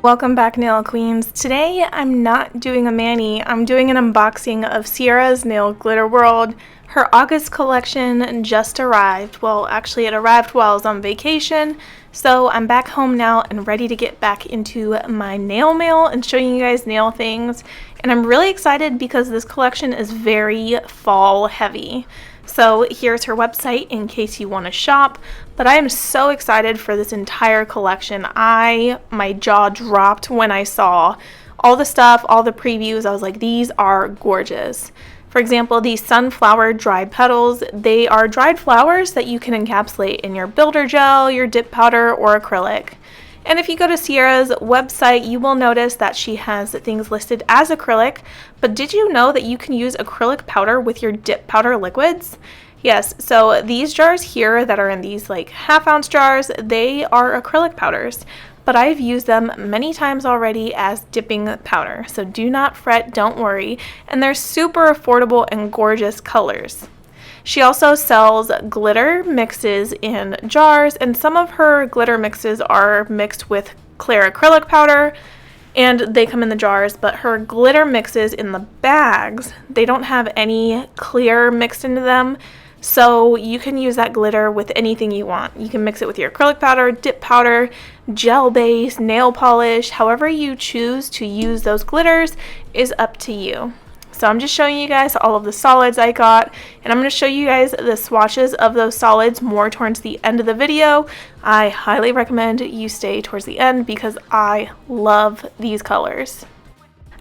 Welcome back, nail queens. Today I'm not doing a mani, I'm doing an unboxing of Ciara's Nail Glitter World. Her August collection just arrived. Well, actually it arrived while I was on vacation, so I'm back home now and ready to get back into my nail mail and showing you guys nail things. And I'm really excited because this collection is very fall heavy. So here's her website in case you want to shop, but I am so excited for this entire collection. My jaw dropped when I saw all the stuff, all the previews. I was like, these are gorgeous. For example, these sunflower dry petals, they are dried flowers that you can encapsulate in your builder gel, your dip powder, or acrylic. And if you go to Ciara's website, you will notice that she has things listed as acrylic, but did you know that you can use acrylic powder with your dip powder liquids? Yes, so these jars here that are in these like half-ounce jars, they are acrylic powders, but I've used them many times already as dipping powder, so do not fret, don't worry, and they're super affordable and gorgeous colors. She also sells glitter mixes in jars, and some of her glitter mixes are mixed with clear acrylic powder, and they come in the jars, but her glitter mixes in the bags, they don't have any clear mixed into them, so you can use that glitter with anything you want. You can mix it with your acrylic powder, dip powder, gel base, nail polish, however you choose to use those glitters is up to you. So I'm just showing you guys all of the solids I got, and I'm going to show you guys the swatches of those solids more towards the end of the video. I highly recommend you stay towards the end because I love these colors.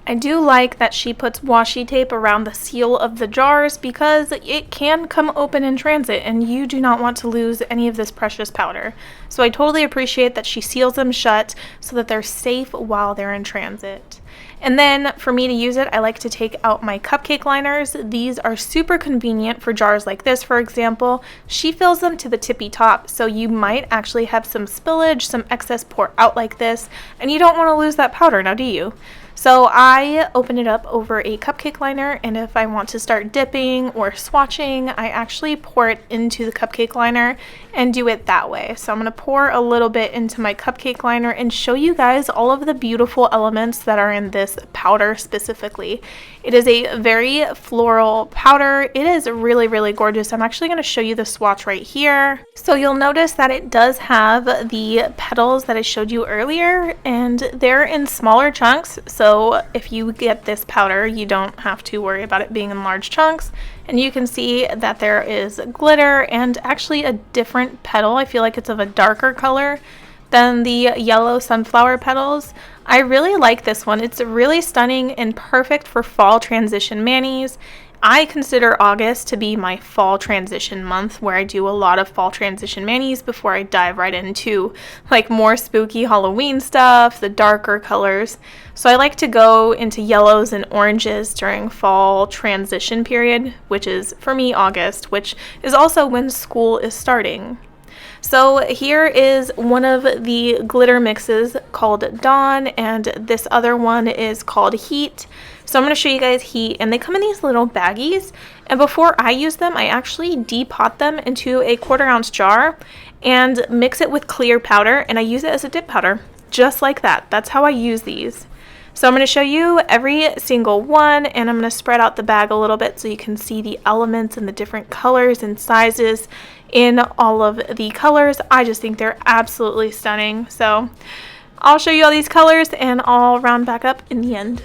I do like that she puts washi tape around the seal of the jars because it can come open in transit and you do not want to lose any of this precious powder. So I totally appreciate that she seals them shut so that they're safe while they're in transit. And then for me to use it, I like to take out my cupcake liners. These are super convenient for jars like this, for example. She fills them to the tippy top, so you might actually have some spillage, some excess pour out like this, and you don't want to lose that powder, now do you? So I open it up over a cupcake liner, and if I want to start dipping or swatching, I actually pour it into the cupcake liner and do it that way. So I'm going to pour a little bit into my cupcake liner and show you guys all of the beautiful elements that are in this powder specifically. It is a very floral powder. It is really, really gorgeous. I'm actually going to show you the swatch right here. So you'll notice that it does have the petals that I showed you earlier, and they're in smaller chunks. So if you get this powder, you don't have to worry about it being in large chunks. And you can see that there is glitter and actually a different petal. I feel like it's of a darker color than the yellow sunflower petals. I really like this one. It's really stunning and perfect for fall transition manis. I consider August to be my fall transition month where I do a lot of fall transition manis before I dive right into like more spooky Halloween stuff, the darker colors. So I like to go into yellows and oranges during fall transition period, which is for me August, which is also when school is starting. So here is one of the glitter mixes called Dawn, and this other one is called Heat. So I'm going to show you guys Heat, and they come in these little baggies, and before I use them, I actually depot them into a 1/4 ounce jar and mix it with clear powder, and I use it as a dip powder, just like that. That's how I use these. So I'm going to show you every single one, and I'm going to spread out the bag a little bit so you can see the elements and the different colors and sizes in all of the colors. I just think they're absolutely stunning. So I'll show you all these colors and I'll round back up in the end.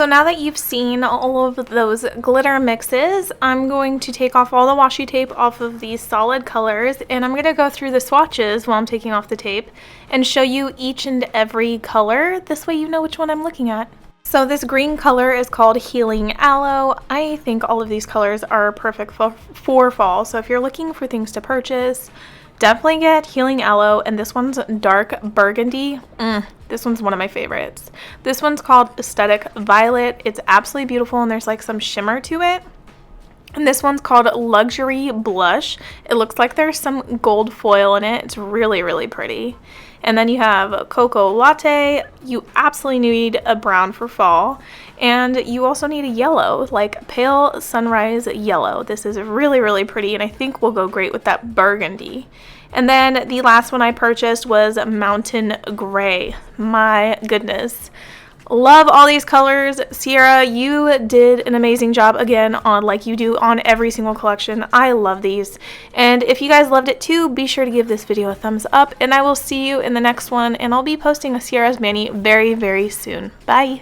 So now that you've seen all of those glitter mixes, I'm going to take off all the washi tape off of these solid colors, and I'm going to go through the swatches while I'm taking off the tape and show you each and every color. This way you know which one I'm looking at. So this green color is called Healing Aloe. I think all of these colors are perfect for fall, so if you're looking for things to purchase, definitely get Healing Aloe. And this one's dark burgundy. This one's one of my favorites. This one's called Aesthetic Violet. It's absolutely beautiful, and there's like some shimmer to it. And this one's called Luxury Blush. It looks like there's some gold foil in it. It's really, really pretty. And then you have Cocoa Latte. You absolutely need a brown for fall. And you also need a yellow, like pale sunrise yellow. This is really, really pretty, and I think will go great with that burgundy. And then the last one I purchased was Mountain Gray. My goodness. Love all these colors. Ciara, you did an amazing job again on like you do on every single collection. I love these. And if you guys loved it too, be sure to give this video a thumbs up, and I will see you in the next one, and I'll be posting a Ciara's mani very, very soon. Bye.